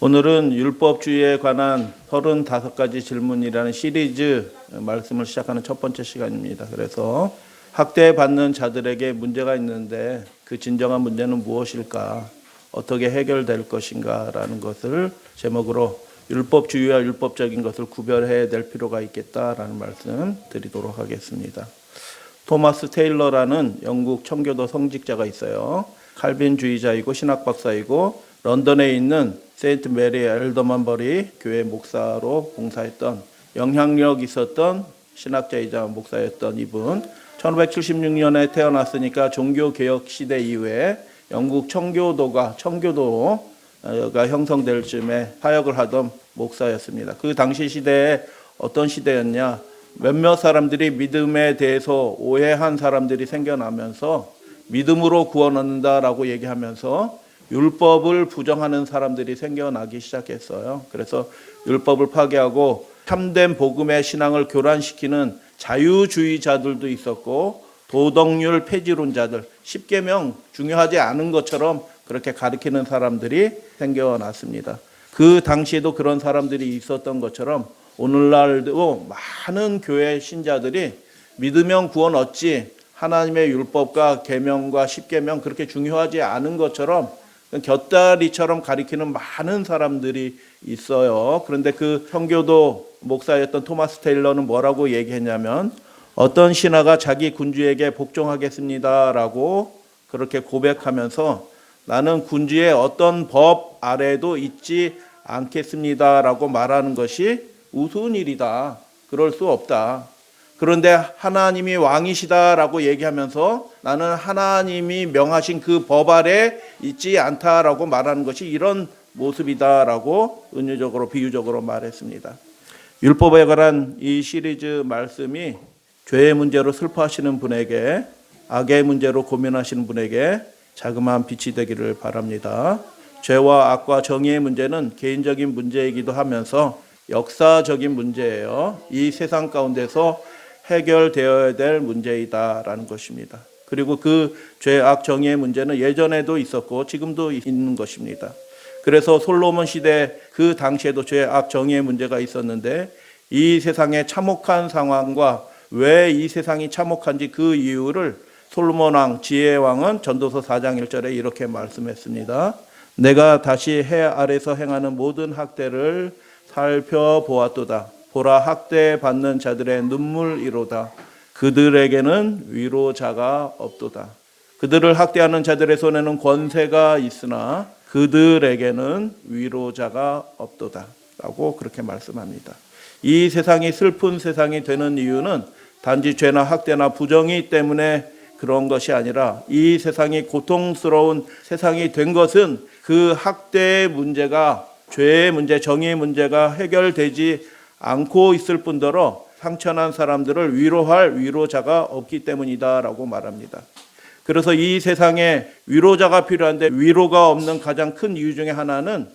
오늘은 율법주의에 관한 35가지 질문이라는 시리즈 말씀을 시작하는 첫 번째 시간입니다. 그래서 학대받는 자들에게 문제가 있는데 그 진정한 문제는 무엇일까? 어떻게 해결될 것인가? 라는 것을 제목으로 율법주의와 율법적인 것을 구별해야 될 필요가 있겠다라는 말씀 드리도록 하겠습니다. 토마스 테일러라는 영국 청교도 성직자가 있어요. 칼빈주의자이고 신학박사이고 런던에 있는 세인트 메리 엘더먼버리 교회 목사로 봉사했던 영향력 있었던 신학자이자 목사였던 이분, 1576년에 태어났으니까 종교개혁 시대 이후에 영국 청교도가 형성될 즈음에 사역을 하던 목사였습니다. 그 당시 시대에 어떤 시대였냐? 몇몇 사람들이 믿음에 대해서 오해한 사람들이 생겨나면서 믿음으로 구원 얻는다라고 얘기하면서 율법을 부정하는 사람들이 생겨나기 시작했어요. 그래서 율법을 파괴하고 참된 복음의 신앙을 교란시키는 자유주의자들도 있었고 도덕률 폐지론자들, 십계명 중요하지 않은 것처럼 그렇게 가르치는 사람들이 생겨났습니다. 그 당시에도 그런 사람들이 있었던 것처럼 오늘날도 많은 교회 신자들이 믿으면 구원 얻지 하나님의 율법과 계명과 십계명 그렇게 중요하지 않은 것처럼 곁다리처럼 가리키는 많은 사람들이 있어요. 그런데 그 청교도 목사였던 토마스 테일러는 뭐라고 얘기했냐면 어떤 신하가 자기 군주에게 복종하겠습니다라고 그렇게 고백하면서 나는 군주의 어떤 법 아래도 있지 않겠습니다라고 말하는 것이 우스운 일이다. 그럴 수 없다. 그런데 하나님이 왕이시다라고 얘기하면서 나는 하나님이 명하신 그 법 아래 있지 않다라고 말하는 것이 이런 모습이다라고 은유적으로 비유적으로 말했습니다. 율법에 관한 이 시리즈 말씀이 죄의 문제로 슬퍼하시는 분에게, 악의 문제로 고민하시는 분에게 자그마한 빛이 되기를 바랍니다. 죄와 악과 정의의 문제는 개인적인 문제이기도 하면서 역사적인 문제예요. 이 세상 가운데서 해결되어야 될 문제이다라는 것입니다. 그리고 그 죄, 악, 정의의 문제는 예전에도 있었고 지금도 있는 것입니다. 그래서 솔로몬 시대 그 당시에도 죄, 악, 정의의 문제가 있었는데 이 세상의 참혹한 상황과 왜 이 세상이 참혹한지 그 이유를 솔로몬 왕, 지혜의 왕은 전도서 4장 1절에 이렇게 말씀했습니다. 내가 다시 해 아래서 행하는 모든 학대를 살펴보았도다. 보라, 학대받는 자들의 눈물이로다. 그들에게는 위로자가 없도다. 그들을 학대하는 자들의 손에는 권세가 있으나 그들에게는 위로자가 없도다. 라고 그렇게 말씀합니다. 이 세상이 슬픈 세상이 되는 이유는 단지 죄나 학대나 부정이 때문에 그런 것이 아니라 이 세상이 고통스러운 세상이 된 것은 그 학대의 문제가, 죄의 문제, 정의의 문제가 해결되지 않고 있을 뿐더러 상처난 사람들을 위로할 위로자가 없기 때문이다라고 말합니다. 그래서 이 세상에 위로자가 필요한데 위로가 없는 가장 큰 이유 중에 하나는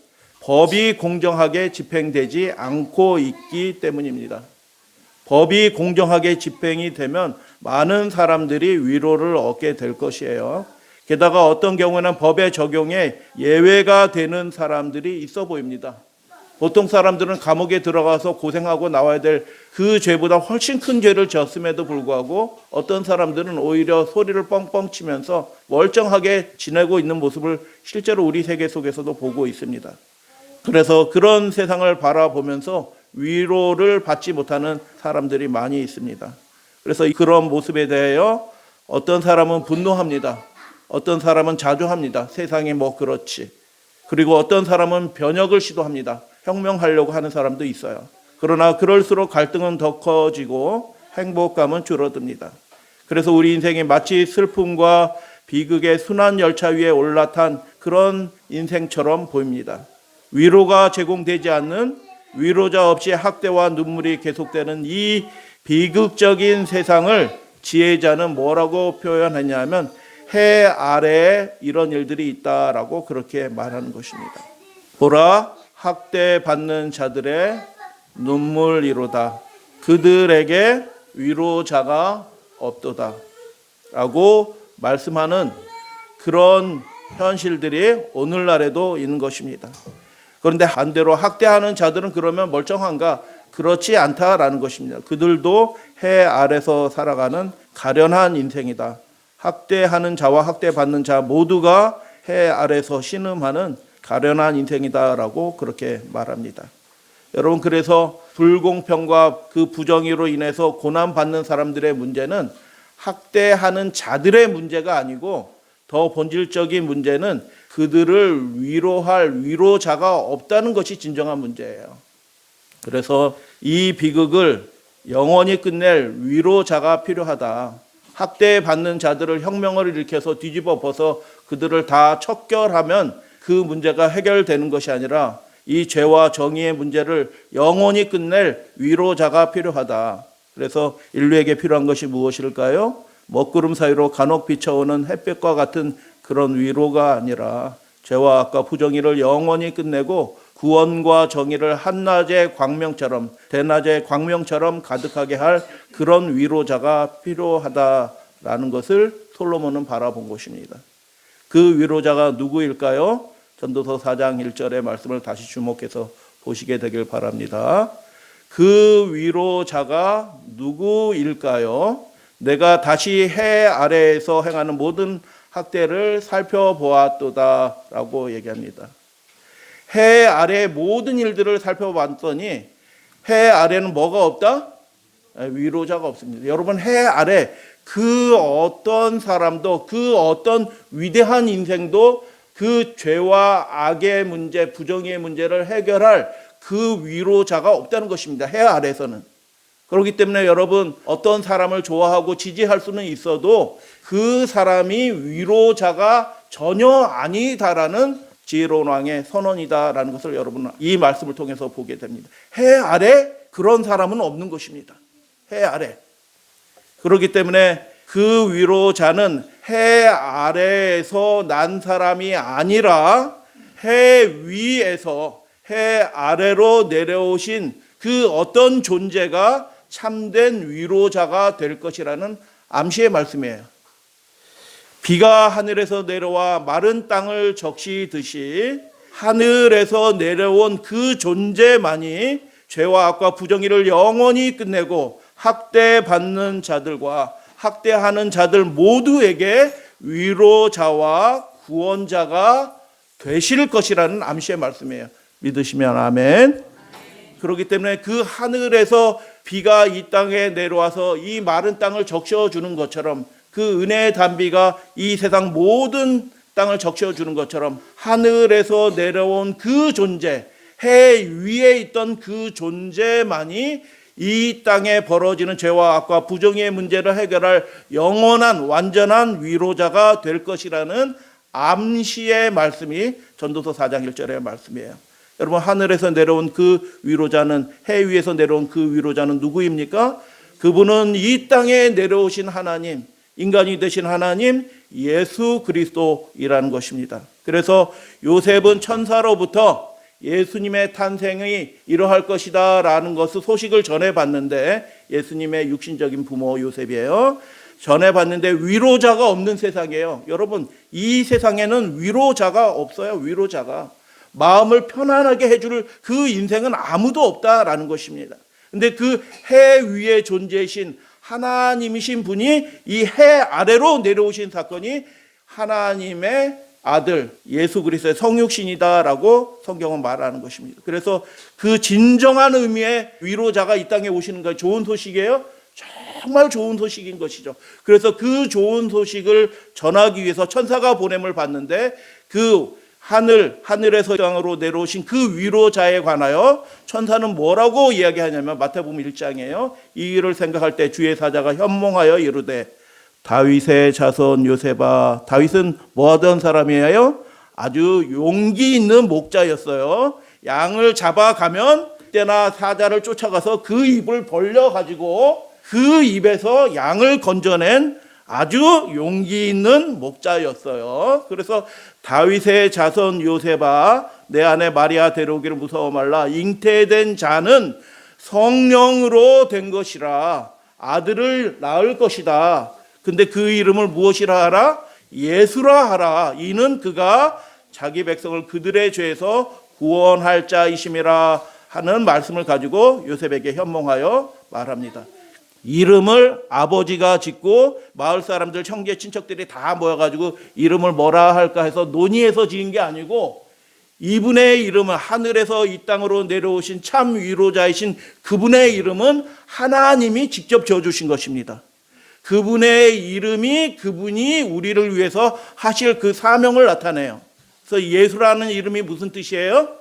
법이 공정하게 집행되지 않고 있기 때문입니다. 법이 공정하게 집행이 되면 많은 사람들이 위로를 얻게 될 것이에요. 게다가 어떤 경우에는 법의 적용에 예외가 되는 사람들이 있어 보입니다. 보통 사람들은 감옥에 들어가서 고생하고 나와야 될 그 죄보다 훨씬 큰 죄를 지었음에도 불구하고 어떤 사람들은 오히려 소리를 뻥뻥 치면서 멀쩡하게 지내고 있는 모습을 실제로 우리 세계 속에서도 보고 있습니다. 그래서 그런 세상을 바라보면서 위로를 받지 못하는 사람들이 많이 있습니다. 그래서 그런 모습에 대하여 어떤 사람은 분노합니다. 어떤 사람은 자조합니다. 세상이 뭐 그렇지. 그리고 어떤 사람은 변혁을 시도합니다. 혁명하려고 하는 사람도 있어요. 그러나 그럴수록 갈등은 더 커지고 행복감은 줄어듭니다. 그래서 우리 인생이 마치 슬픔과 비극의 순환 열차 위에 올라탄 그런 인생처럼 보입니다. 위로가 제공되지 않는, 위로자 없이 학대와 눈물이 계속되는 이 비극적인 세상을 지혜자는 뭐라고 표현했냐면 해 아래에 이런 일들이 있다라고 그렇게 말하는 것입니다. 보라, 학대받는 자들의 눈물이로다. 그들에게 위로자가 없도다. 라고 말씀하는 그런 현실들이 오늘날에도 있는 것입니다. 그런데 반대로 학대하는 자들은 그러면 멀쩡한가? 그렇지 않다라는 것입니다. 그들도 해 아래서 살아가는 가련한 인생이다. 학대하는 자와 학대받는 자 모두가 해 아래서 신음하는 가련한 인생이다라고 그렇게 말합니다. 여러분, 그래서 불공평과 그 부정의로 인해서 고난받는 사람들의 문제는 학대하는 자들의 문제가 아니고 더 본질적인 문제는 그들을 위로할 위로자가 없다는 것이 진정한 문제예요. 그래서 이 비극을 영원히 끝낼 위로자가 필요하다. 학대받는 자들을 혁명을 일으켜서 뒤집어 벗어 그들을 다 척결하면 그 문제가 해결되는 것이 아니라 이 죄와 정의의 문제를 영원히 끝낼 위로자가 필요하다. 그래서 인류에게 필요한 것이 무엇일까요? 먹구름 사이로 간혹 비춰오는 햇볕과 같은 그런 위로가 아니라 죄와 악과 부정의를 영원히 끝내고 구원과 정의를 한낮의 광명처럼, 대낮의 광명처럼 가득하게 할 그런 위로자가 필요하다라는 것을 솔로몬은 바라본 것입니다. 그 위로자가 누구일까요? 전도서 4장 1절의 말씀을 다시 주목해서 보시게 되길 바랍니다. 그 위로자가 누구일까요? 내가 다시 해 아래에서 행하는 모든 학대를 살펴보았도다라고 얘기합니다. 해 아래의 모든 일들을 살펴봤더니 해 아래는 뭐가 없다? 위로자가 없습니다. 여러분, 해 아래 그 어떤 사람도, 그 어떤 위대한 인생도 그 죄와 악의 문제, 부정의 문제를 해결할 그 위로자가 없다는 것입니다. 해 아래에서는. 그렇기 때문에 여러분, 어떤 사람을 좋아하고 지지할 수는 있어도 그 사람이 위로자가 전혀 아니다라는 지혜로운 왕의 선언이다라는 것을 여러분 이 말씀을 통해서 보게 됩니다. 해 아래 그런 사람은 없는 것입니다. 해 아래. 그렇기 때문에 그 위로자는 해 아래에서 난 사람이 아니라 해 위에서 해 아래로 내려오신 그 어떤 존재가 참된 위로자가 될 것이라는 암시의 말씀이에요. 비가 하늘에서 내려와 마른 땅을 적시듯이 하늘에서 내려온 그 존재만이 죄와 악과 부정의를 영원히 끝내고 학대받는 자들과 학대하는 자들 모두에게 위로자와 구원자가 되실 것이라는 암시의 말씀이에요. 믿으시면 아멘. 그렇기 때문에 그 하늘에서 비가 이 땅에 내려와서 이 마른 땅을 적셔주는 것처럼, 그 은혜의 단비가 이 세상 모든 땅을 적셔주는 것처럼 하늘에서 내려온 그 존재, 해 위에 있던 그 존재만이 이 땅에 벌어지는 죄와 악과 부정의 문제를 해결할 영원한 완전한 위로자가 될 것이라는 암시의 말씀이 전도서 4장 1절의 말씀이에요. 여러분, 하늘에서 내려온 그 위로자는, 해 위에서 내려온 그 위로자는 누구입니까? 그분은 이 땅에 내려오신 하나님, 인간이 되신 하나님 예수 그리스도이라는 것입니다. 그래서 요셉은 천사로부터 예수님의 탄생이 이러할 것이다 라는 것을 소식을 전해봤는데, 예수님의 육신적인 부모 요셉이에요. 전해봤는데 위로자가 없는 세상이에요. 여러분, 이 세상에는 위로자가 없어요. 위로자가. 마음을 편안하게 해줄 그 인생은 아무도 없다라는 것입니다. 근데 그 해 위에 존재이신 하나님이신 분이 이 해 아래로 내려오신 사건이 하나님의 아들 예수 그리스도의 성육신이다라고 성경은 말하는 것입니다. 그래서 그 진정한 의미의 위로자가 이 땅에 오시는 거 좋은 소식이에요. 정말 좋은 소식인 것이죠. 그래서 그 좋은 소식을 전하기 위해서 천사가 보냄을 받는데, 그 하늘에서 땅으로 내려오신 그 위로자에 관하여 천사는 뭐라고 이야기하냐면, 마태복음 1장이에요. 이 일을 생각할 때 주의 사자가 현몽하여 이르되, 다윗의 자손 요셉아. 다윗은 뭐 하던 사람이에요? 아주 용기 있는 목자였어요. 양을 잡아가면 그때나 사자를 쫓아가서 그 입을 벌려가지고 그 입에서 양을 건져낸 아주 용기 있는 목자였어요. 그래서 다윗의 자손 요셉아, 내 아내 마리아 데려오기를 무서워 말라. 잉태된 자는 성령으로 된 것이라 아들을 낳을 것이다. 근데 그 이름을 무엇이라 하라? 예수라 하라. 이는 그가 자기 백성을 그들의 죄에서 구원할 자이심이라 하는 말씀을 가지고 요셉에게 현몽하여 말합니다. 이름을 아버지가 짓고 마을 사람들, 형제, 친척들이 다 모여가지고 이름을 뭐라 할까 해서 논의해서 지은 게 아니고 이분의 이름은 하늘에서 이 땅으로 내려오신 참 위로자이신 그분의 이름은 하나님이 직접 지어주신 것입니다. 그분의 이름이 그분이 우리를 위해서 하실 그 사명을 나타내요. 그래서 예수라는 이름이 무슨 뜻이에요?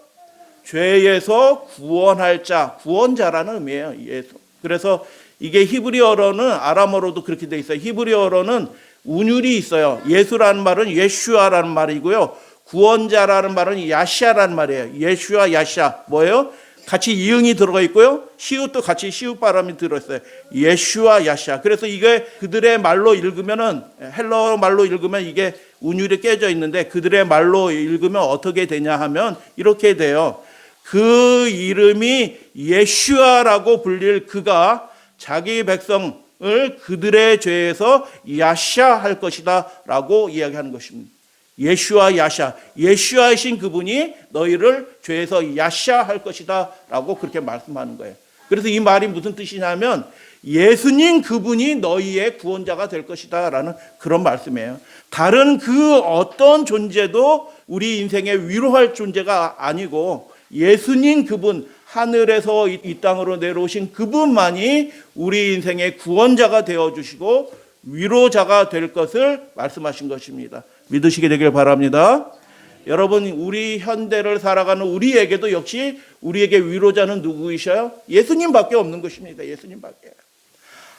죄에서 구원할 자, 구원자라는 의미예요. 예수. 그래서 이게 히브리어로는 아람어로도 그렇게 돼 있어요. 히브리어로는 운율이 있어요. 예수라는 말은 예슈아라는 말이고요. 구원자라는 말은 야시아라는 말이에요. 예슈아, 야시아. 뭐예요? 같이 이응이 들어가 있고요. 시읒도 같이 시읒 발음이 들어있어요. 예슈아, 야시아. 그래서 이게 그들의 말로 읽으면은, 헬러 말로 읽으면 이게 운율이 깨져 있는데 그들의 말로 읽으면 어떻게 되냐 하면 이렇게 돼요. 그 이름이 예슈아라고 불릴 그가 자기 백성을 그들의 죄에서 야샤할 것이다 라고 이야기하는 것입니다. 예슈아, 야샤. 예슈아이신 그분이 너희를 죄에서 야샤할 것이다 라고 그렇게 말씀하는 거예요. 그래서 이 말이 무슨 뜻이냐면 예수님 그분이 너희의 구원자가 될 것이다 라는 그런 말씀이에요. 다른 그 어떤 존재도 우리 인생에 위로할 존재가 아니고 예수님 그분, 하늘에서 이 땅으로 내려오신 그분만이 우리 인생의 구원자가 되어주시고 위로자가 될 것을 말씀하신 것입니다. 믿으시게 되길 바랍니다. 여러분, 우리 현대를 살아가는 우리에게도 역시 우리에게 위로자는 누구이셔요? 예수님밖에 없는 것입니다. 예수님밖에.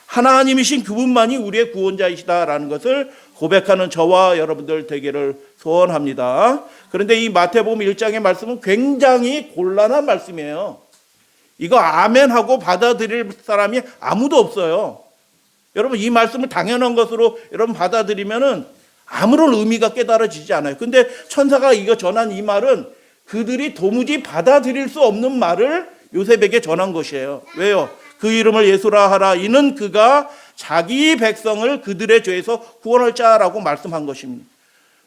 하나님이신 그분만이 우리의 구원자이시다라는 것을 고백하는 저와 여러분들 되기를 소원합니다. 그런데 이 마태복음 1장의 말씀은 굉장히 곤란한 말씀이에요. 이거 아멘하고 받아들일 사람이 아무도 없어요. 여러분, 이 말씀을 당연한 것으로 여러분 받아들이면은 아무런 의미가 깨달아지지 않아요. 근데 천사가 이거 전한 이 말은 그들이 도무지 받아들일 수 없는 말을 요셉에게 전한 것이에요. 왜요? 그 이름을 예수라 하라. 이는 그가 자기 백성을 그들의 죄에서 구원할 자라고 말씀한 것입니다.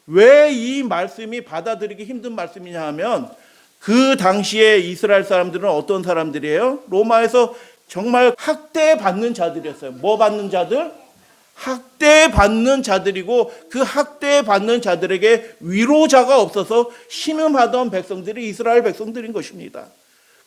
왜 이 말씀이 받아들이기 힘든 말씀이냐 하면 그 당시에 이스라엘 사람들은 어떤 사람들이에요? 로마에서 정말 학대받는 자들이었어요. 뭐 받는 자들? 학대받는 자들이고 그 학대받는 자들에게 위로자가 없어서 신음하던 백성들이 이스라엘 백성들인 것입니다.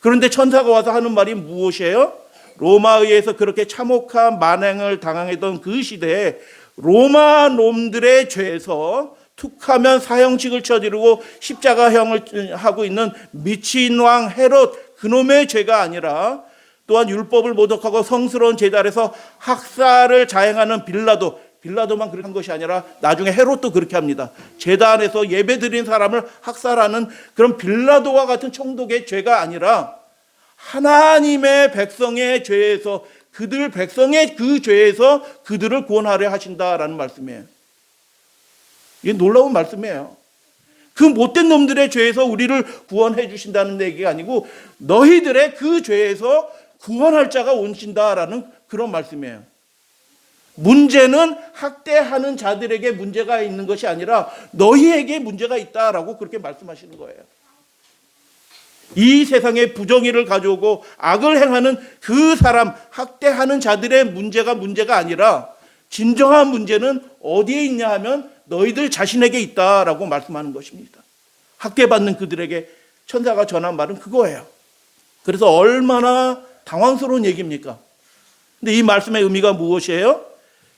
그런데 천사가 와서 하는 말이 무엇이에요? 로마에 의해서 그렇게 참혹한 만행을 당하던 그 시대에 로마 놈들의 죄에서 툭하면 사형식을 쳐지르고 십자가형을 하고 있는 미친 왕 헤롯 그놈의 죄가 아니라 또한 율법을 모독하고 성스러운 제단에서 학살을 자행하는 빌라도만 그렇게 한 것이 아니라 나중에 헤롯도 그렇게 합니다. 제단에서 예배드린 사람을 학살하는 그런 빌라도와 같은 총독의 죄가 아니라 하나님의 백성의 죄에서 그들 백성의 그 죄에서 그들을 구원하려 하신다라는 말씀이에요. 이게 놀라운 말씀이에요. 그 못된 놈들의 죄에서 우리를 구원해 주신다는 얘기가 아니고 너희들의 그 죄에서 구원할 자가 오신다라는 그런 말씀이에요. 문제는 학대하는 자들에게 문제가 있는 것이 아니라 너희에게 문제가 있다라고 그렇게 말씀하시는 거예요. 이 세상에 부정의를 가져오고 악을 행하는 그 사람, 학대하는 자들의 문제가 아니라 진정한 문제는 어디에 있냐 하면 너희들 자신에게 있다라고 말씀하는 것입니다. 학대받는 그들에게 천사가 전한 말은 그거예요. 그래서 얼마나 당황스러운 얘기입니까? 근데 이 말씀의 의미가 무엇이에요?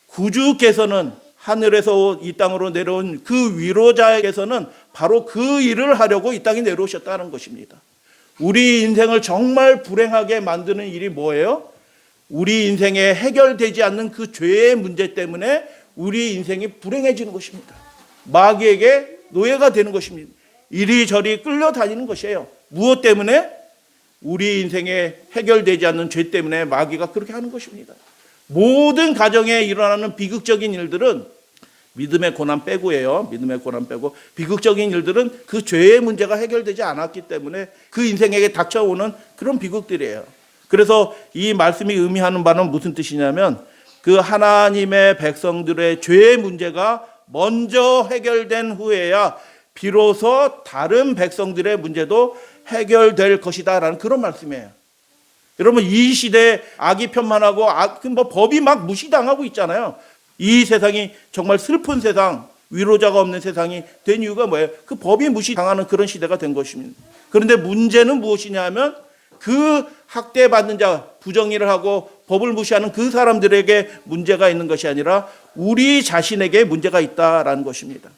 구주께서는 하늘에서 이 땅으로 내려온 그 위로자에게서는 바로 그 일을 하려고 이 땅에 내려오셨다는 것입니다. 우리 인생을 정말 불행하게 만드는 일이 뭐예요? 우리 인생에 해결되지 않는 그 죄의 문제 때문에 우리 인생이 불행해지는 것입니다. 마귀에게 노예가 되는 것입니다. 이리저리 끌려다니는 것이에요. 무엇 때문에? 우리 인생에 해결되지 않는 죄 때문에 마귀가 그렇게 하는 것입니다. 모든 가정에 일어나는 비극적인 일들은 믿음의 고난 빼고예요. 믿음의 고난 빼고 비극적인 일들은 그 죄의 문제가 해결되지 않았기 때문에 그 인생에게 닥쳐오는 그런 비극들이에요. 그래서 이 말씀이 의미하는 바는 무슨 뜻이냐면 그 하나님의 백성들의 죄의 문제가 먼저 해결된 후에야 비로소 다른 백성들의 문제도 해결될 것이다라는 그런 말씀이에요. 여러분, 이 시대에 악이 편만하고 법이 막 무시당하고 있잖아요. 이 세상이 정말 슬픈 세상, 위로자가 없는 세상이 된 이유가 뭐예요? 그 법이 무시당하는 그런 시대가 된 것입니다. 그런데 문제는 무엇이냐 하면 그 학대받는 자, 부정의를 하고 법을 무시하는 그 사람들에게 문제가 있는 것이 아니라 우리 자신에게 문제가 있다라는 것입니다.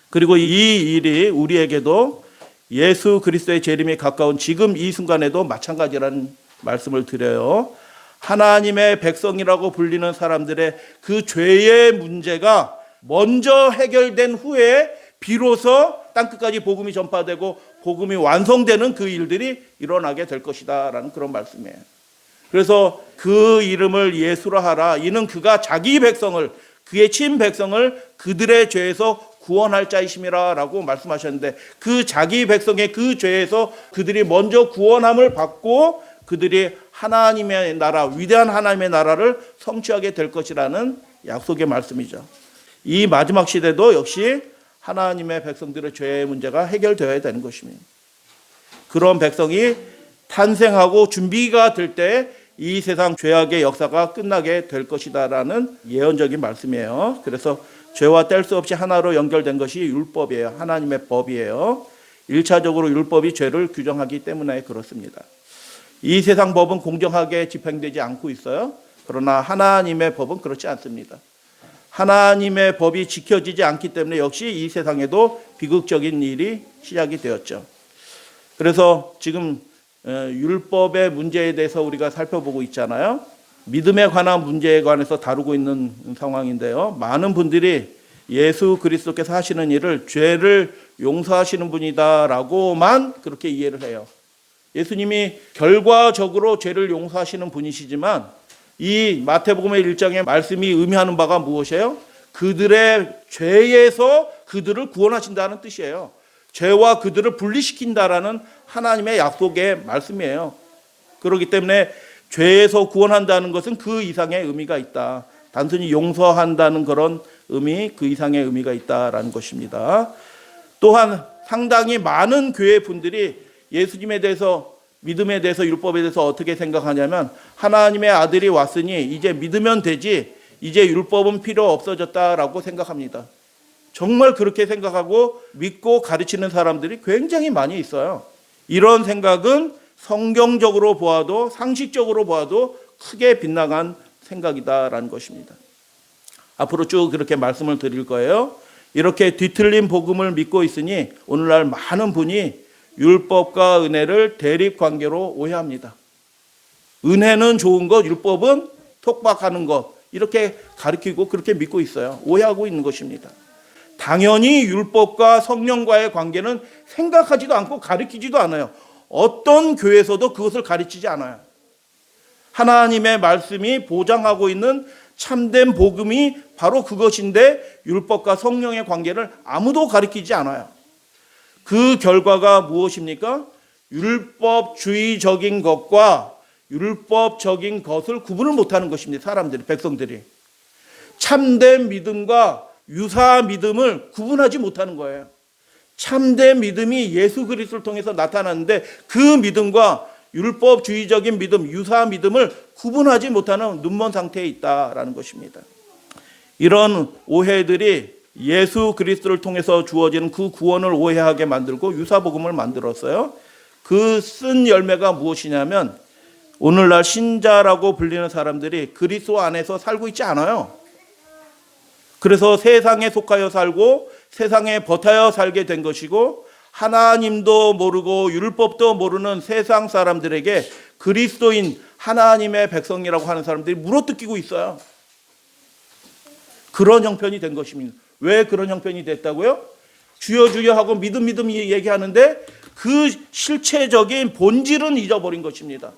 그리고 이 일이 우리에게도 예수 그리스도의 재림이 가까운 지금 이 순간에도 마찬가지라는 말씀을 드려요. 하나님의 백성이라고 불리는 사람들의 그 죄의 문제가 먼저 해결된 후에 비로소 땅끝까지 복음이 전파되고 복음이 완성되는 그 일들이 일어나게 될 것이다 라는 그런 말씀이에요. 그래서 그 이름을 예수라 하라. 이는 그가 자기 백성을, 그의 친 백성을 그들의 죄에서 구원할 자이심이라 라고 말씀하셨는데, 그 자기 백성의 그 죄에서 그들이 먼저 구원함을 받고 그들이 하나님의 나라, 위대한 하나님의 나라를 성취하게 될 것이라는 약속의 말씀이죠. 이 마지막 시대도 역시 하나님의 백성들의 죄의 문제가 해결되어야 되는 것입니다. 그런 백성이 탄생하고 준비가 될 때 이 세상 죄악의 역사가 끝나게 될 것이다라는 예언적인 말씀이에요. 그래서 죄와 뗄 수 없이 하나로 연결된 것이 율법이에요. 하나님의 법이에요. 1차적으로 율법이 죄를 규정하기 때문에 그렇습니다. 이 세상 법은 공정하게 집행되지 않고 있어요. 그러나 하나님의 법은 그렇지 않습니다. 하나님의 법이 지켜지지 않기 때문에 역시 이 세상에도 비극적인 일이 시작이 되었죠. 그래서 지금 율법의 문제에 대해서 우리가 살펴보고 있잖아요. 믿음에 관한 문제에 관해서 다루고 있는 상황인데요. 많은 분들이 예수 그리스도께서 하시는 일을 죄를 용서하시는 분이다라고만 그렇게 이해를 해요. 예수님이 결과적으로 죄를 용서하시는 분이시지만 이 마태복음의 1장의 말씀이 의미하는 바가 무엇이에요? 그들의 죄에서 그들을 구원하신다는 뜻이에요. 죄와 그들을 분리시킨다라는 하나님의 약속의 말씀이에요. 그렇기 때문에 죄에서 구원한다는 것은 그 이상의 의미가 있다. 단순히 용서한다는 그런 의미, 그 이상의 의미가 있다라는 것입니다. 또한 상당히 많은 교회 분들이 예수님에 대해서, 믿음에 대해서, 율법에 대해서 어떻게 생각하냐면 하나님의 아들이 왔으니 이제 믿으면 되지, 이제 율법은 필요 없어졌다라고 생각합니다. 정말 그렇게 생각하고 믿고 가르치는 사람들이 굉장히 많이 있어요. 이런 생각은 성경적으로 보아도 상식적으로 보아도 크게 빗나간 생각이다라는 것입니다. 앞으로 쭉 그렇게 말씀을 드릴 거예요. 이렇게 뒤틀린 복음을 믿고 있으니 오늘날 많은 분이 율법과 은혜를 대립관계로 오해합니다. 은혜는 좋은 것, 율법은 속박하는 것, 이렇게 가르치고 그렇게 믿고 있어요. 오해하고 있는 것입니다. 당연히 율법과 성령과의 관계는 생각하지도 않고 가르치지도 않아요. 어떤 교회에서도 그것을 가르치지 않아요. 하나님의 말씀이 보장하고 있는 참된 복음이 바로 그것인데 율법과 성령의 관계를 아무도 가르치지 않아요. 그 결과가 무엇입니까? 율법주의적인 것과 율법적인 것을 구분을 못하는 것입니다. 사람들이, 백성들이. 참된 믿음과 유사 믿음을 구분하지 못하는 거예요. 참된 믿음이 예수 그리스도를 통해서 나타났는데 그 믿음과 율법주의적인 믿음, 유사 믿음을 구분하지 못하는 눈먼 상태에 있다라는 것입니다. 이런 오해들이 예수 그리스도를 통해서 주어지는 그 구원을 오해하게 만들고 유사복음을 만들었어요. 그 쓴 열매가 무엇이냐면 오늘날 신자라고 불리는 사람들이 그리스도 안에서 살고 있지 않아요. 그래서 세상에 속하여 살고 세상에 버타여 살게 된 것이고 하나님도 모르고 율법도 모르는 세상 사람들에게 그리스도인 하나님의 백성이라고 하는 사람들이 물어뜯기고 있어요. 그런 형편이 된 것입니다. 왜 그런 형편이 됐다고요? 주여 주여 하고 믿음 얘기하는데 그 실체적인 본질은 잊어버린 것입니다.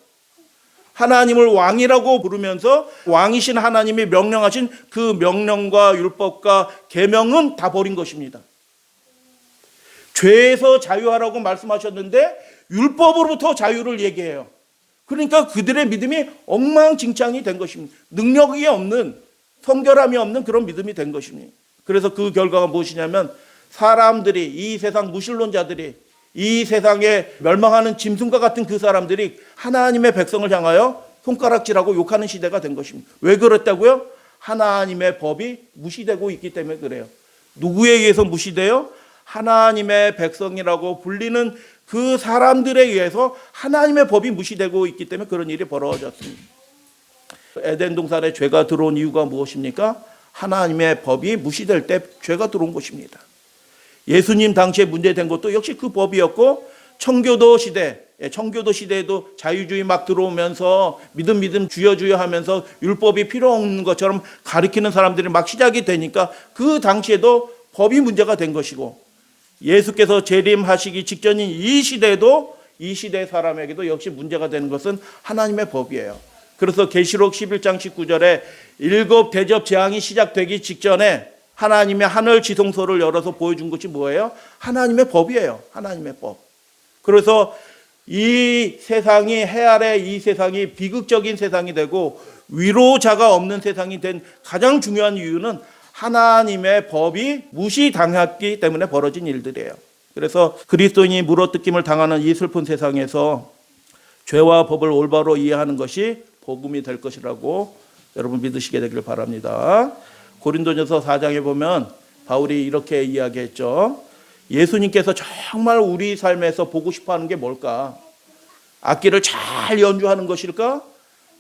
하나님을 왕이라고 부르면서 왕이신 하나님이 명령하신 그 명령과 율법과 계명은 다 버린 것입니다. 죄에서 자유하라고 말씀하셨는데 율법으로부터 자유를 얘기해요. 그러니까 그들의 믿음이 엉망진창이 된 것입니다. 능력이 없는, 성결함이 없는 그런 믿음이 된 것입니다. 그래서 그 결과가 무엇이냐면 사람들이, 이 세상 무신론자들이 이 세상에 멸망하는 짐승과 같은 그 사람들이 하나님의 백성을 향하여 손가락질하고 욕하는 시대가 된 것입니다. 왜 그랬다고요? 하나님의 법이 무시되고 있기 때문에 그래요. 누구에 의해서 무시돼요? 하나님의 백성이라고 불리는 그 사람들에 의해서 하나님의 법이 무시되고 있기 때문에 그런 일이 벌어졌습니다. 에덴 동산에 죄가 들어온 이유가 무엇입니까? 하나님의 법이 무시될 때 죄가 들어온 것입니다. 예수님 당시에 문제된 것도 역시 그 법이었고, 청교도 시대에도 자유주의 막 들어오면서 믿음 주여 하면서 율법이 필요 없는 것처럼 가리키는 사람들이 막 시작이 되니까 그 당시에도 법이 문제가 된 것이고, 예수께서 재림하시기 직전인 이 시대에도 이 시대 사람에게도 역시 문제가 되는 것은 하나님의 법이에요. 그래서 계시록 11장 19절에 7 대접 재앙이 시작되기 직전에 하나님의 하늘 지성소를 열어서 보여준 것이 뭐예요? 하나님의 법이에요. 하나님의 법. 그래서 이 세상이, 해 아래 이 세상이 비극적인 세상이 되고 위로자가 없는 세상이 된 가장 중요한 이유는 하나님의 법이 무시당했기 때문에 벌어진 일들이에요. 그래서 그리스도인이 물어뜯김을 당하는 이 슬픈 세상에서 죄와 법을 올바로 이해하는 것이 복음이 될 것이라고 여러분 믿으시게 되기를 바랍니다. 고린도전서 4장에 보면 바울이 이렇게 이야기했죠. 예수님께서 정말 우리 삶에서 보고 싶어하는 게 뭘까? 악기를 잘 연주하는 것일까?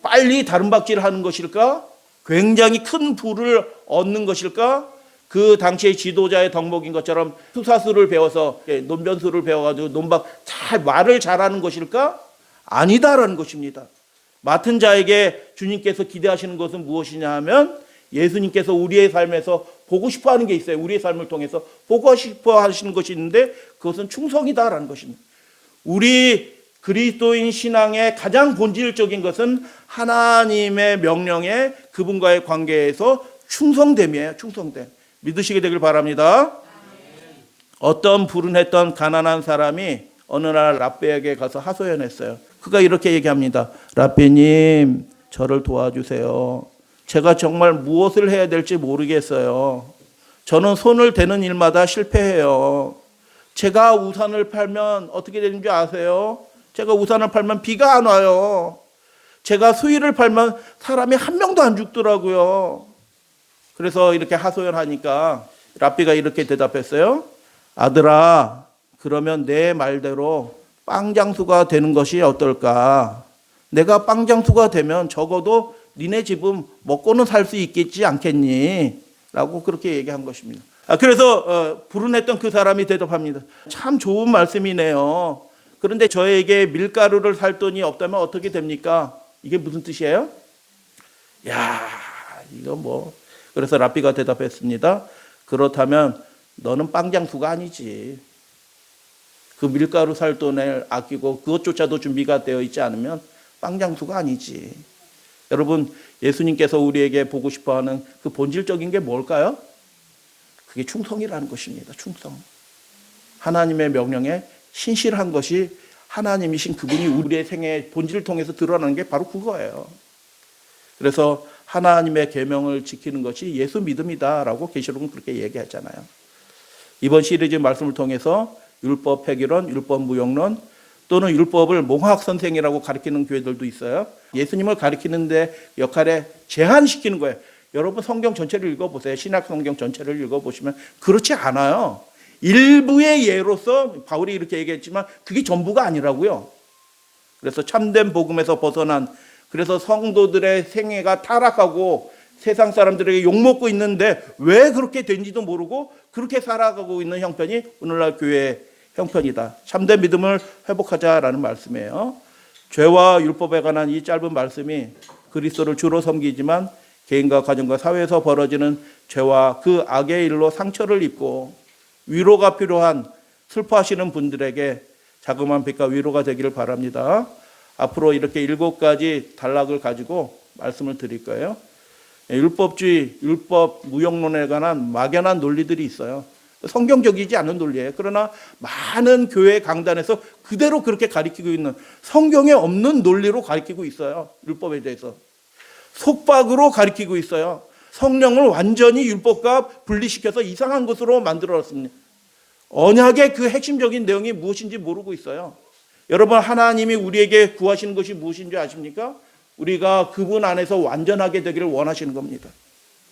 빨리 다름박질을 하는 것일까? 굉장히 큰 부를 얻는 것일까? 그 당시의 지도자의 덕목인 것처럼 수사수를 배워서, 논변수를 배워가지고 말을 잘하는 것일까? 아니다라는 것입니다. 맡은 자에게 주님께서 기대하시는 것은 무엇이냐 하면 예수님께서 우리의 삶에서 보고 싶어 하는 게 있어요. 우리의 삶을 통해서 보고 싶어 하시는 것이 있는데 그것은 충성이다라는 것입니다. 우리 그리스도인 신앙의 가장 본질적인 것은 하나님의 명령에 그분과의 관계에서 충성됨이에요. 충성됨. 믿으시게 되길 바랍니다. 어떤 불운했던 가난한 사람이 어느 날 랍비에게 가서 하소연했어요. 그가 이렇게 얘기합니다. 랍비님, 저를 도와주세요. 제가 정말 무엇을 해야 될지 모르겠어요. 저는 손을 대는 일마다 실패해요. 제가 우산을 팔면 어떻게 되는 줄 아세요? 제가 우산을 팔면 비가 안 와요. 제가 수의를 팔면 사람이 한 명도 안 죽더라고요. 그래서 이렇게 하소연하니까 랍비가 이렇게 대답했어요. 아들아, 그러면 내 말대로 빵장수가 되는 것이 어떨까? 내가 빵장수가 되면 적어도 니네 집은 먹고는 살 수 있겠지 않겠니? 라고 그렇게 얘기한 것입니다. 그래서 불운했던 그 사람이 대답합니다. 참 좋은 말씀이네요. 그런데 저에게 밀가루를 살 돈이 없다면 어떻게 됩니까? 이게 무슨 뜻이에요? 야, 이거 뭐. 그래서 랍비가 대답했습니다. 그렇다면 너는 빵장수가 아니지. 그 밀가루 살 돈을 아끼고 그것조차도 준비가 되어 있지 않으면 빵장수가 아니지. 여러분, 예수님께서 우리에게 보고 싶어하는 그 본질적인 게 뭘까요? 그게 충성이라는 것입니다. 충성. 하나님의 명령에 신실한 것이 하나님이신 그분이 우리의 생애의 본질을 통해서 드러나는 게 바로 그거예요. 그래서 하나님의 계명을 지키는 것이 예수 믿음이다라고 계시록은 그렇게 얘기했잖아요. 이번 시리즈 말씀을 통해서 율법 폐기론, 율법 무용론 또는 율법을 몽학 선생이라고 가리키는 교회들도 있어요. 예수님을 가리키는데 역할에 제한시키는 거예요. 여러분 성경 전체를 읽어보세요. 신약 성경 전체를 읽어보시면 그렇지 않아요. 일부의 예로서 바울이 이렇게 얘기했지만 그게 전부가 아니라고요. 그래서 참된 복음에서 벗어난, 그래서 성도들의 생애가 타락하고 세상 사람들에게 욕먹고 있는데 왜 그렇게 된지도 모르고 그렇게 살아가고 있는 형편이 오늘날 교회의 형편이다. 참된 믿음을 회복하자라는 말씀이에요. 죄와 율법에 관한 이 짧은 말씀이 그리스도를 주로 섬기지만 개인과 가정과 사회에서 벌어지는 죄와 그 악의 일로 상처를 입고 위로가 필요한 슬퍼하시는 분들에게 자그마한 빛과 위로가 되기를 바랍니다. 앞으로 이렇게 7가지 단락을 가지고 말씀을 드릴 거예요. 율법주의, 율법 무용론에 관한 막연한 논리들이 있어요. 성경적이지 않은 논리예요. 그러나 많은 교회 강단에서 그대로 그렇게 가리키고 있는, 성경에 없는 논리로 가리키고 있어요. 율법에 대해서. 속박으로 가리키고 있어요. 성령을 완전히 율법과 분리시켜서 이상한 것으로 만들어놨습니다. 언약의 그 핵심적인 내용이 무엇인지 모르고 있어요. 여러분, 하나님이 우리에게 구하시는 것이 무엇인지 아십니까? 우리가 그분 안에서 완전하게 되기를 원하시는 겁니다.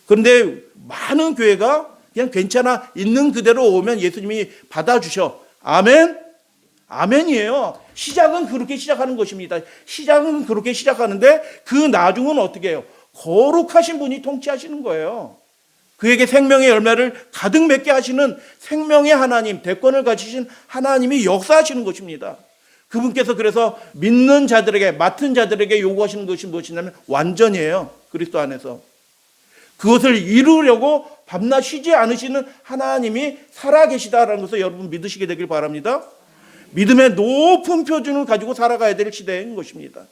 그런데 많은 교회가 그냥 괜찮아 있는 그대로 오면 예수님이 받아주셔. 아멘? 아멘이에요. 시작은 그렇게 시작하는 것입니다. 시작은 그렇게 시작하는데 그 나중은 어떻게 해요? 거룩하신 분이 통치하시는 거예요. 그에게 생명의 열매를 가득 맺게 하시는 생명의 하나님, 대권을 가지신 하나님이 역사하시는 것입니다. 그분께서 그래서 믿는 자들에게, 맡은 자들에게 요구하시는 것이 무엇이냐면 완전이에요. 그리스도 안에서. 그것을 이루려고 밤낮 쉬지 않으시는 하나님이 살아계시다라는 것을 여러분 믿으시게 되길 바랍니다. 믿음의 높은 표준을 가지고 살아가야 될 시대인 것입니다.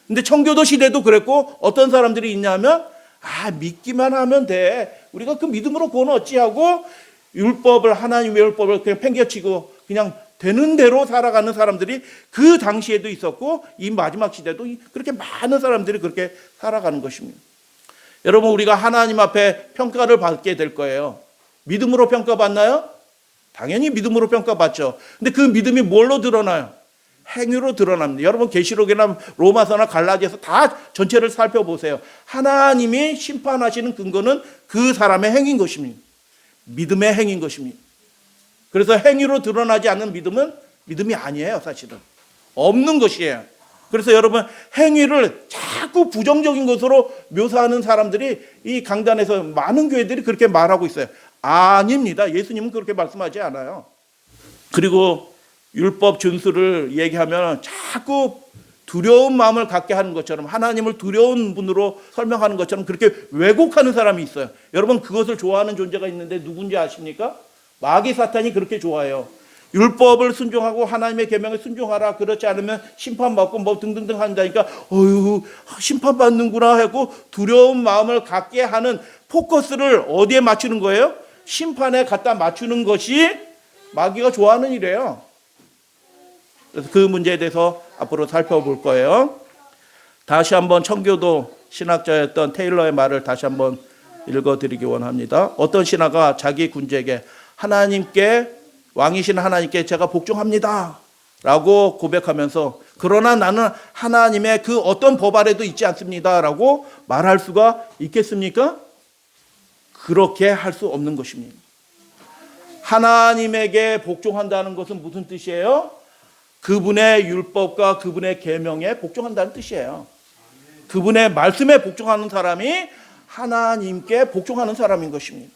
근데 청교도 시대도 그랬고 어떤 사람들이 있냐면 믿기만 하면 돼. 우리가 그 믿음으로 구원 어찌하고 율법을 하나님의 율법을 그냥 팽개치고 그냥 되는 대로 살아가는 사람들이 그 당시에도 있었고 이 마지막 시대도 그렇게 많은 사람들이 그렇게 살아가는 것입니다. 여러분 우리가 하나님 앞에 평가를 받게 될 거예요. 믿음으로 평가받나요? 당연히 믿음으로 평가받죠. 근데 그 믿음이 뭘로 드러나요? 행위로 드러납니다. 여러분 계시록이나 로마서나 갈라디아서 다 전체를 살펴보세요. 하나님이 심판하시는 근거는 그 사람의 행위인 것입니다. 믿음의 행위인 것입니다. 그래서 행위로 드러나지 않는 믿음은 믿음이 아니에요. 사실은 없는 것이에요. 그래서 여러분 행위를 자꾸 부정적인 것으로 묘사하는 사람들이 이 강단에서 많은 교회들이 그렇게 말하고 있어요. 아닙니다. 예수님은 그렇게 말씀하지 않아요. 그리고 율법 준수를 얘기하면 자꾸 두려운 마음을 갖게 하는 것처럼 하나님을 두려운 분으로 설명하는 것처럼 그렇게 왜곡하는 사람이 있어요. 여러분 그것을 좋아하는 존재가 있는데 누군지 아십니까? 마귀 사탄이 그렇게 좋아해요. 율법을 순종하고 하나님의 계명에 순종하라. 그렇지 않으면 심판받고 뭐 등등등 한다니까 심판받는구나 하고 두려운 마음을 갖게 하는 포커스를 어디에 맞추는 거예요? 심판에 갖다 맞추는 것이 마귀가 좋아하는 일이에요. 그래서 그 문제에 대해서 앞으로 살펴볼 거예요. 다시 한번 청교도 신학자였던 테일러의 말을 다시 한번 읽어드리기 원합니다. 어떤 신하가 자기 군주에게 하나님께 왕이신 하나님께 제가 복종합니다 라고 고백하면서 그러나 나는 하나님의 그 어떤 법 아래도 있지 않습니다 라고 말할 수가 있겠습니까? 그렇게 할 수 없는 것입니다. 하나님에게 복종한다는 것은 무슨 뜻이에요? 그분의 율법과 그분의 계명에 복종한다는 뜻이에요. 그분의 말씀에 복종하는 사람이 하나님께 복종하는 사람인 것입니다.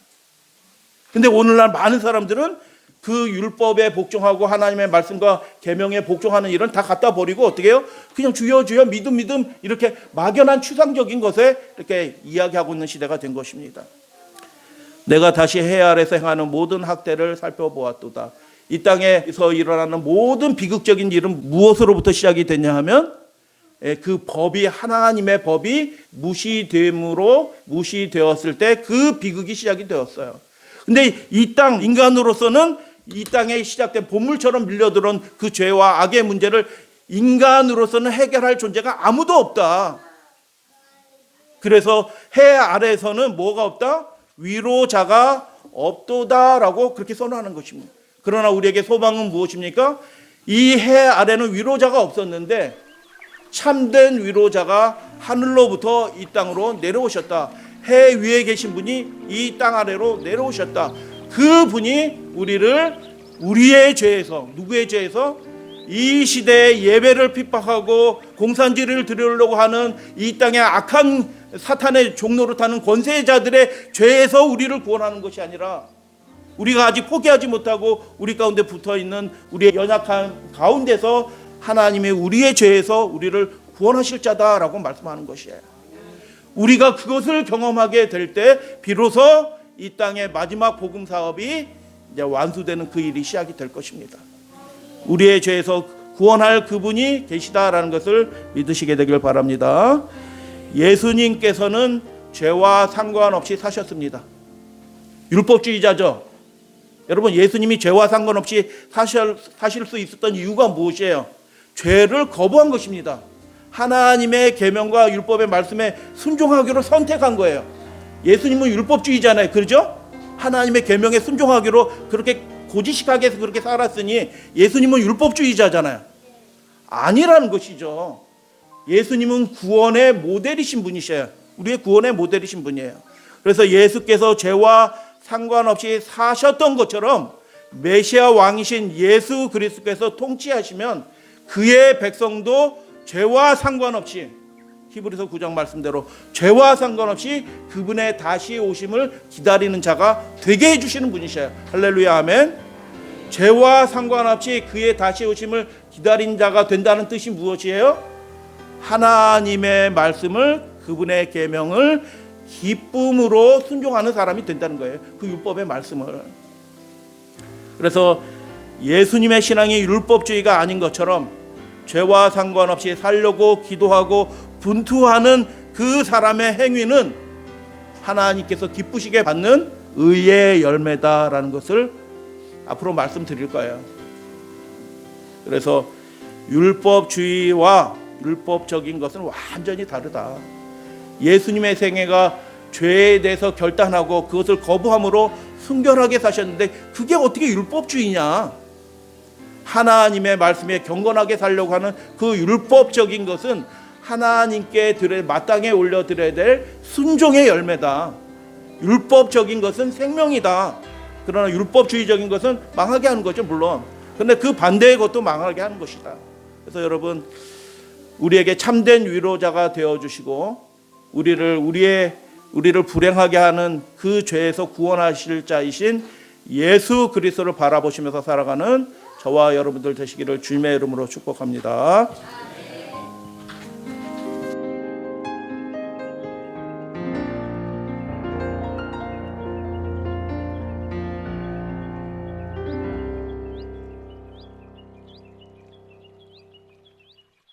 근데 오늘날 많은 사람들은 그 율법에 복종하고 하나님의 말씀과 계명에 복종하는 일은 다 갖다 버리고 어떻게 해요? 그냥 주여 주여 믿음 믿음 이렇게 막연한 추상적인 것에 이렇게 이야기하고 있는 시대가 된 것입니다. 내가 다시 해 아래서 행하는 모든 학대를 살펴보았도다. 이 땅에서 일어나는 모든 비극적인 일은 무엇으로부터 시작이 됐냐 하면 그 법이 하나님의 법이 무시되었을 때 그 비극이 시작이 되었어요. 근데 이 땅 인간으로서는 이 땅에 시작된 보물처럼 밀려들어온 그 죄와 악의 문제를 인간으로서는 해결할 존재가 아무도 없다. 그래서 해 아래에서는 뭐가 없다? 위로자가 없도다라고 그렇게 선언하는 것입니다. 그러나 우리에게 소망은 무엇입니까? 이 해 아래는 위로자가 없었는데 참된 위로자가 하늘로부터 이 땅으로 내려오셨다. 해 위에 계신 분이 이 땅 아래로 내려오셨다. 그 분이 우리를 우리의 죄에서, 누구의 죄에서? 이 시대에 예배를 핍박하고 공산주의를 들으려고 하는 이 땅의 악한 사탄의 종로를 타는 권세자들의 죄에서 우리를 구원하는 것이 아니라 우리가 아직 포기하지 못하고 우리 가운데 붙어있는 우리의 연약한 가운데서 하나님이 우리의 죄에서 우리를 구원하실 자다라고 말씀하는 것이에요. 우리가 그것을 경험하게 될 때 비로소 이 땅의 마지막 복음 사업이 이제 완수되는 그 일이 시작이 될 것입니다. 우리의 죄에서 구원할 그분이 계시다라는 것을 믿으시게 되길 바랍니다. 예수님께서는 죄와 상관없이 사셨습니다. 율법주의자죠. 여러분 예수님이 죄와 상관없이 사실 수 있었던 이유가 무엇이에요? 죄를 거부한 것입니다. 하나님의 계명과 율법의 말씀에 순종하기로 선택한 거예요. 예수님은 율법주의잖아요. 그렇죠? 하나님의 계명에 순종하기로 그렇게 고지식하게 해서 그렇게 살았으니 예수님은 율법주의자잖아요. 아니라는 것이죠. 예수님은 구원의 모델이신 분이셔요. 우리의 구원의 모델이신 분이에요. 그래서 예수께서 죄와 상관없이 사셨던 것처럼 메시아 왕이신 예수 그리스도께서 통치하시면 그의 백성도 죄와 상관없이, 히브리서 9장 말씀대로 죄와 상관없이 그분의 다시 오심을 기다리는 자가 되게 해주시는 분이셔요. 할렐루야, 아멘. 죄와 상관없이 그의 다시 오심을 기다린 자가 된다는 뜻이 무엇이에요? 하나님의 말씀을, 그분의 계명을 기쁨으로 순종하는 사람이 된다는 거예요. 그 율법의 말씀을. 그래서 예수님의 신앙이 율법주의가 아닌 것처럼 죄와 상관없이 살려고 기도하고 분투하는 그 사람의 행위는 하나님께서 기쁘시게 받는 의의 열매다라는 것을 앞으로 말씀드릴 거예요. 그래서 율법주의와 율법적인 것은 완전히 다르다. 예수님의 생애가 죄에 대해서 결단하고 그것을 거부함으로 순결하게 사셨는데 그게 어떻게 율법주의냐? 하나님의 말씀에 경건하게 살려고 하는 그 율법적인 것은 하나님께 마땅히 올려드려야 될 순종의 열매다. 율법적인 것은 생명이다. 그러나 율법주의적인 것은 망하게 하는 거죠, 물론. 그런데 그 반대의 것도 망하게 하는 것이다. 그래서 여러분, 우리에게 참된 위로자가 되어주시고 우리를 불행하게 하는 그 죄에서 구원하실 자이신 예수 그리스도를 바라보시면서 살아가는 저와 여러분들 되시기를 주님의 이름으로 축복합니다.